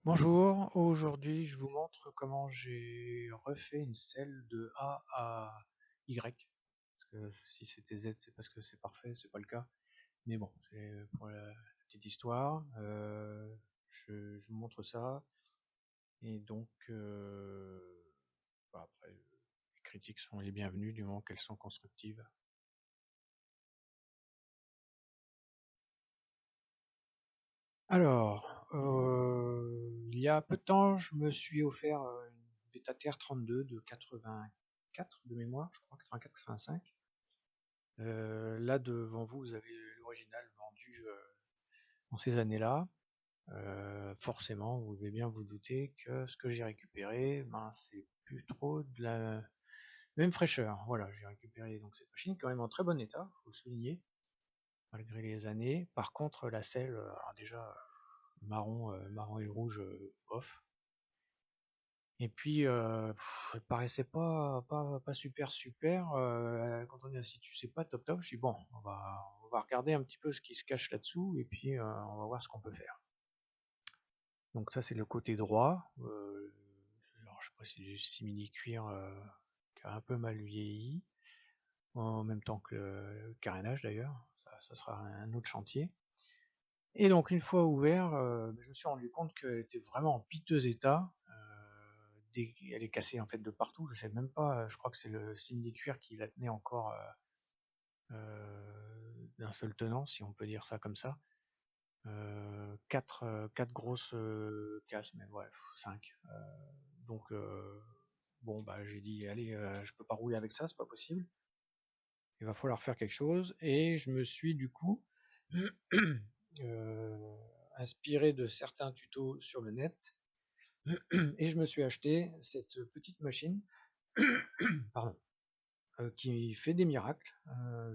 Bonjour, aujourd'hui je vous montre comment j'ai refait une selle de A à Y. Parce que si c'était Z, c'est parce que c'est parfait, c'est pas le cas. Mais bon, c'est pour la petite histoire. Je vous montre ça. Et donc, après, les critiques sont les bienvenues du moment qu'elles sont constructives. Alors, il y a peu de temps, je me suis offert une Beta TR-32 de 84 de mémoire, je crois, 84-85. Là, devant vous, vous avez l'original vendu en ces années-là. Forcément, vous devez bien vous douter que ce que j'ai récupéré, ben, c'est plus trop de la même fraîcheur. Voilà, j'ai récupéré donc cette machine quand même en très bon état, faut le souligner, malgré les années. Par contre, la selle, alors déjà marron et rouge, off. Et puis, elle paraissait pas super. Quand on est assis dessus, c'est pas top top. Je dis bon, on va regarder un petit peu ce qui se cache là-dessous et puis on va voir ce qu'on peut faire. Donc ça c'est le côté droit. Alors je sais pas si c'est du simili cuir qui a un peu mal vieilli, en même temps que le carénage d'ailleurs. Ça sera un autre chantier. Et donc une fois ouvert, je me suis rendu compte qu'elle était vraiment en piteux état. Elle est cassée en fait de partout. Je sais même pas. Je crois que c'est le simili cuir qui la tenait encore d'un seul tenant, si on peut dire ça comme ça. Quatre grosses casses, mais ouais, 5. Donc bon bah j'ai dit allez, je peux pas rouler avec ça, c'est pas possible. Il va falloir faire quelque chose. Et je me suis du coup inspiré de certains tutos sur le net et je me suis acheté cette petite machine pardon, qui fait des miracles.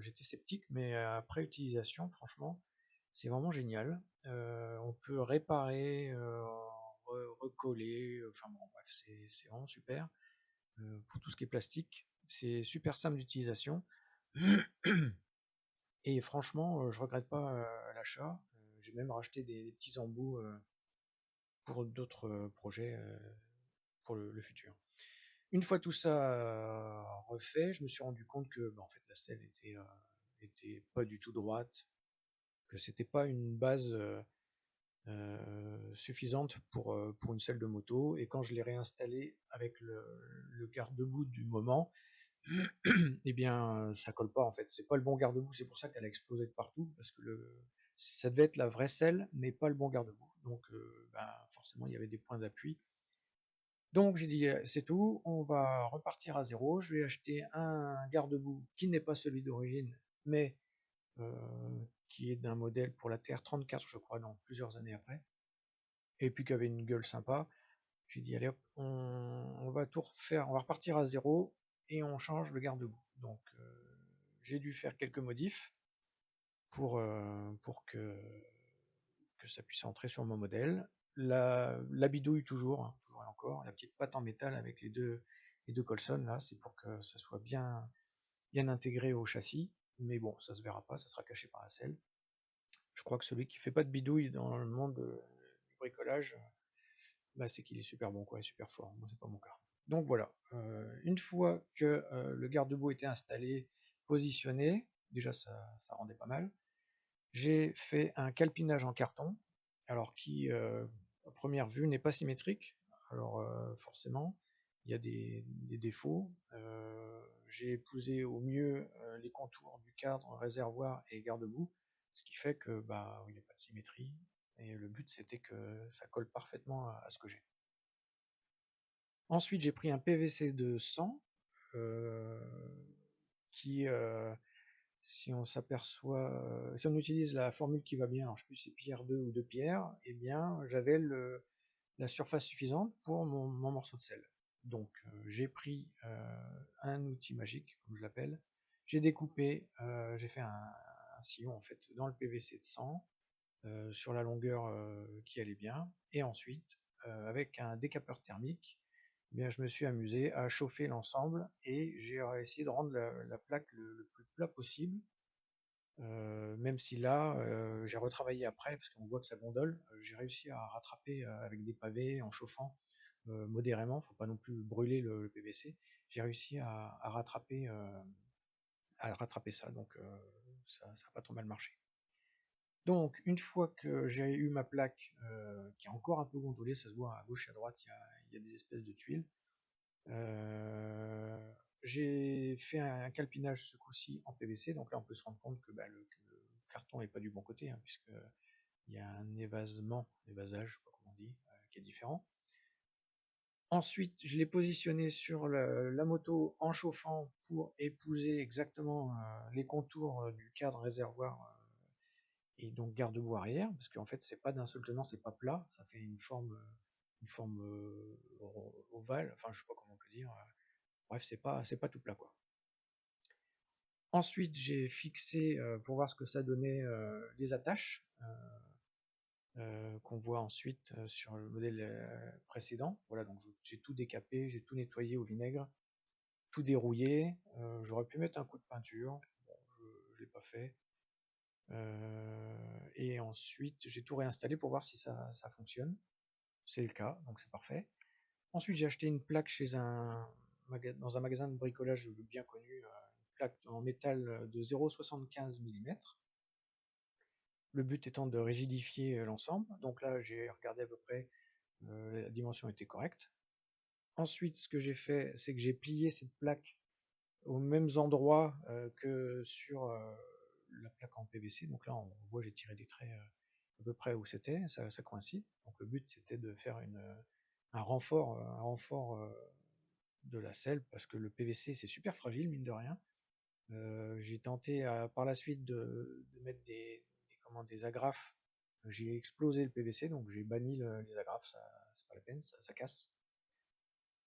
J'étais sceptique, mais après utilisation, franchement, c'est vraiment génial. On peut réparer, recoller, enfin bon, bref, c'est vraiment super. Pour tout ce qui est plastique, c'est super simple d'utilisation. Et franchement, je regrette pas l'achat. J'ai même racheté des petits embouts pour d'autres projets pour le futur. Une fois tout ça refait, je me suis rendu compte que en fait la selle était pas du tout droite, que c'était pas une base suffisante pour une selle de moto. Et quand je l'ai réinstallé avec le garde-boue du moment, eh bien ça colle pas en fait. C'est pas le bon garde-boue, c'est pour ça qu'elle a explosé de partout, parce que ça devait être la vraie selle, mais pas le bon garde-boue. Donc forcément il y avait des points d'appui. Donc j'ai dit c'est tout, on va repartir à zéro. Je vais acheter un garde-boue qui n'est pas celui d'origine, mais qui est d'un modèle pour la TR-34, je crois, donc plusieurs années après, et puis qui avait une gueule sympa. J'ai dit allez hop, on va tout refaire, on va repartir à zéro et on change le garde-boue. Donc j'ai dû faire quelques modifs pour que ça puisse entrer sur mon modèle. La bidouille toujours, hein, toujours et encore, la petite patte en métal avec les deux colsonnes là, c'est pour que ça soit bien intégré au châssis. Mais bon, ça se verra pas, ça sera caché par la selle. Je crois que celui qui fait pas de bidouille dans le monde du bricolage, bah, c'est qu'il est super bon, quoi, super fort. Moi, c'est pas mon cas. Donc voilà, une fois que le garde-boue était installé, positionné, déjà ça rendait pas mal. J'ai fait un calpinage en carton, alors qui, à première vue, n'est pas symétrique. Alors forcément, il y a des défauts. J'ai épousé au mieux les contours du cadre, réservoir et garde-boue, ce qui fait que bah il n'y a pas de symétrie. Et le but c'était que ça colle parfaitement à ce que j'ai. Ensuite, j'ai pris un PVC de 100 qui, si on s'aperçoit, si on utilise la formule qui va bien, alors je sais plus si c'est pierre 2 ou 2 pierres, eh bien j'avais la surface suffisante pour mon morceau de sel. Donc j'ai pris un outil magique, comme je l'appelle, j'ai découpé, j'ai fait un sillon en fait dans le PVC de 100 sur la longueur qui allait bien, et ensuite avec un décapeur thermique, eh bien, je me suis amusé à chauffer l'ensemble et j'ai essayé de rendre la plaque le plus plat possible Même si là, j'ai retravaillé après, parce qu'on voit que ça gondole, j'ai réussi à rattraper avec des pavés en chauffant modérément, faut pas non plus brûler le PVC. J'ai réussi à rattraper ça, donc ça a pas trop mal marché. Donc, une fois que j'ai eu ma plaque qui a encore un peu gondolé, ça se voit à gauche et à droite, il y a des espèces de tuiles. J'ai fait un calpinage ce coup-ci en PVC, donc là on peut se rendre compte que, que le carton n'est pas du bon côté, hein, puisqu'il y a un évasage, je sais pas comment on dit, qui est différent. Ensuite, je l'ai positionné sur la moto en chauffant pour épouser exactement les contours du cadre réservoir et donc garde-boue arrière, parce qu'en fait c'est pas d'un seul tenant, c'est pas plat, ça fait une forme ovale, enfin je sais pas comment on peut dire. Bref, c'est pas tout plat quoi. Ensuite, j'ai fixé pour voir ce que ça donnait les attaches qu'on voit ensuite sur le modèle précédent. Voilà, donc j'ai tout décapé, j'ai tout nettoyé au vinaigre, tout dérouillé. J'aurais pu mettre un coup de peinture, bon, je l'ai pas fait. Et ensuite, j'ai tout réinstallé pour voir si ça fonctionne. C'est le cas, donc c'est parfait. Ensuite, j'ai acheté une plaque dans un magasin de bricolage bien connu, une plaque en métal de 0,75 mm. Le but étant de rigidifier l'ensemble. Donc là, j'ai regardé à peu près, la dimension était correcte. Ensuite, ce que j'ai fait, c'est que j'ai plié cette plaque aux mêmes endroits que sur la plaque en PVC. Donc là, on voit, j'ai tiré des traits à peu près où c'était, ça coïncide. Donc le but, c'était de faire un renfort de la selle, parce que le PVC, c'est super fragile, mine de rien. J'ai tenté par la suite de mettre des agrafes. J'ai explosé le PVC, donc j'ai banni les agrafes, c'est pas la peine, ça casse.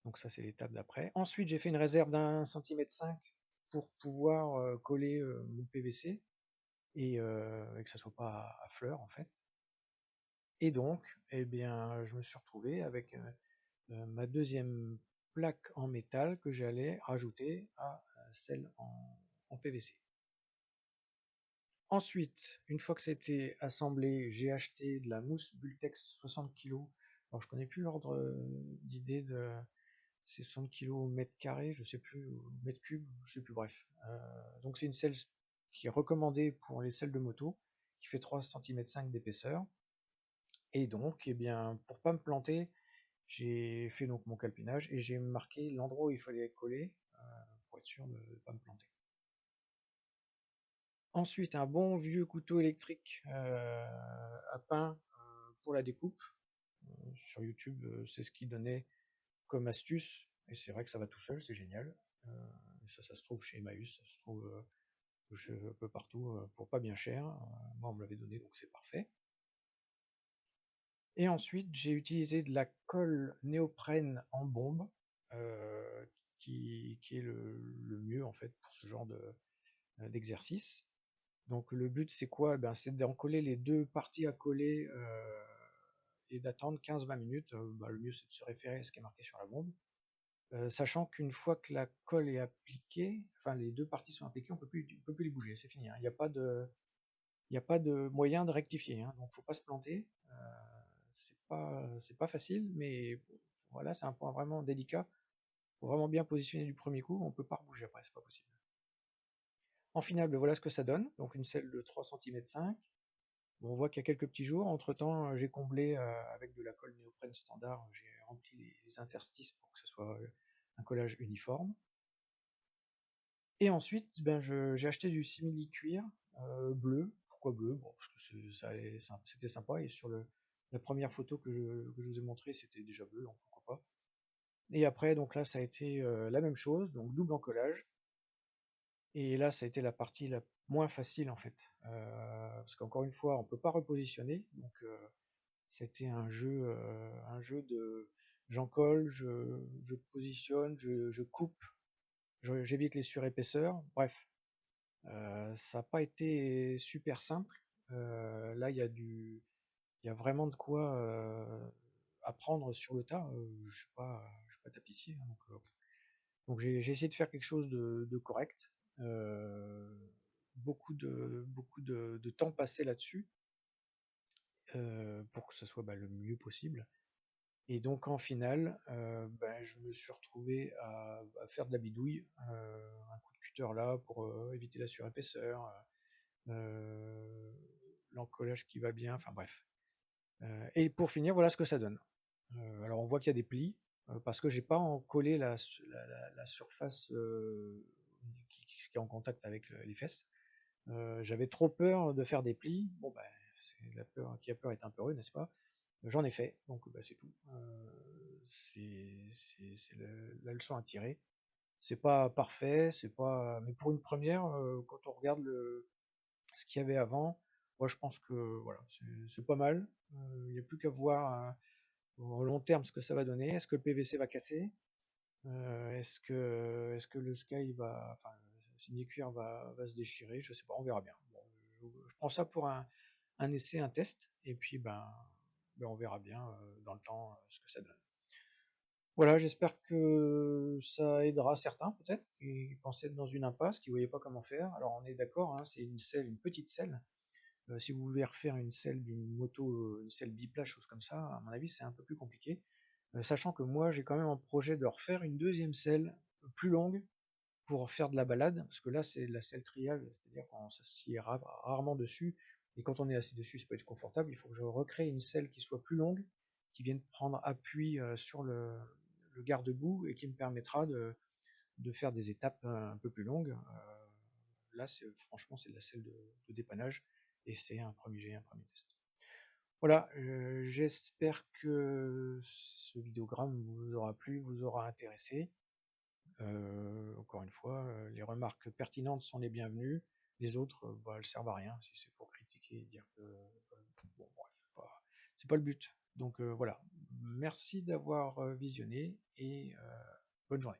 Donc ça, c'est l'étape d'après. Ensuite, j'ai fait une réserve d'1,5 cm pour pouvoir coller mon PVC et que ça soit pas à fleur en fait. Et donc, eh bien, je me suis retrouvé avec ma deuxième plaque en métal que j'allais rajouter à celle en PVC. Ensuite, une fois que c'était assemblé, j'ai acheté de la mousse Bultex 60 kg. Alors je connais plus l'ordre d'idée de ces 60 kg au mètre carré, je sais plus, ou mètre cube, je sais plus, bref. Donc c'est une selle qui est recommandée pour les selles de moto, qui fait 3,5 cm d'épaisseur. Et donc, eh bien, pour pas me planter, j'ai fait donc mon calpinage et j'ai marqué l'endroit où il fallait coller pour être sûr de ne pas me planter. Ensuite, un bon vieux couteau électrique à pain pour la découpe. Sur YouTube, c'est ce qui donnait comme astuce. Et c'est vrai que ça va tout seul, c'est génial. Ça se trouve chez Emmaüs, ça se trouve un peu partout pour pas bien cher. Moi, on me l'avait donné, donc c'est parfait. Et ensuite, j'ai utilisé de la colle néoprène en bombe, euh, qui est le mieux en fait pour ce genre d'exercice. Donc le but c'est quoi? Ben, c'est d'en coller les deux parties à coller et d'attendre 15-20 minutes. Le mieux c'est de se référer à ce qui est marqué sur la bombe. Sachant qu'une fois que la colle est appliquée, enfin les deux parties sont appliquées, on peut plus les bouger, c'est fini, hein. Il n'y a pas de moyen de rectifier, hein, donc faut pas se planter. C'est pas facile, mais voilà, c'est un point vraiment délicat. Faut vraiment bien positionner du premier coup, on peut pas rebouger après, c'est pas possible. En finale, ben voilà ce que ça donne. Donc une selle de 3,5 cm. Bon, on voit qu'il y a quelques petits jours. Entre temps, j'ai comblé avec de la colle néoprène standard. J'ai rempli les interstices pour que ce soit un collage uniforme. Et ensuite, ben, j'ai acheté du simili-cuir bleu. Pourquoi bleu? Bon, parce que c'était sympa. Et sur la première photo que je vous ai montrée, c'était déjà bleu, donc pourquoi pas. Et après, donc là, ça a été la même chose, donc double encollage. Et là, ça a été la partie la moins facile en fait, parce qu'encore une fois, on peut pas repositionner, donc c'était un jeu de j'encolle, je positionne, je coupe, j'évite les surépaisseurs. Bref, ça n'a pas été super simple. Là, il y a vraiment de quoi apprendre sur le tas. Je suis pas tapissier, hein, donc j'ai essayé de faire quelque chose de correct. Euh, beaucoup de temps passé là-dessus pour que ce soit le mieux possible. Et donc en finale, je me suis retrouvé à faire de la bidouille, un coup de cutter là pour éviter la surépaisseur, l'encollage qui va bien, enfin bref. Et pour finir, voilà ce que ça donne. Alors on voit qu'il y a des plis, parce que j'ai pas encollé la surface qui est en contact avec les fesses. J'avais trop peur de faire des plis. Bon c'est la peur, qui a peur est un peu heureux, n'est-ce pas? J'en ai fait, donc c'est tout. C'est la leçon à tirer. C'est pas parfait, c'est pas. Mais pour une première, quand on regarde ce qu'il y avait avant, moi je pense que voilà, c'est pas mal. Il n'y a plus qu'à voir au long terme ce que ça va donner. Est-ce que le PVC va casser? Est-ce que le Sky enfin, le signé-cuir va se déchirer? Je sais pas, on verra bien. Bon, je prends ça pour un essai, un test, et puis on verra bien dans le temps ce que ça donne. Voilà, j'espère que ça aidera certains peut-être qui pensaient être dans une impasse, qui ne voyaient pas comment faire. Alors on est d'accord, hein, c'est une selle, une petite selle. Si vous voulez refaire une selle d'une moto, une selle biplace, chose comme ça, à mon avis c'est un peu plus compliqué. Sachant que moi j'ai quand même un projet de refaire une deuxième selle plus longue pour faire de la balade, parce que là c'est de la selle trial, c'est-à-dire qu'on s'assied rarement dessus, et quand on est assis dessus ça peut être confortable. Il faut que je recrée une selle qui soit plus longue, qui vienne prendre appui sur le garde-boue, et qui me permettra de faire des étapes un peu plus longues. Là franchement c'est de la selle de dépannage, et c'est un premier test. Voilà, j'espère que ce vidéogramme vous aura plu, vous aura intéressé. Encore une fois, les remarques pertinentes sont les bienvenues. Les autres, elles servent à rien si c'est pour critiquer et dire que bon, bref, c'est pas le but. Donc voilà. Merci d'avoir visionné, et bonne journée.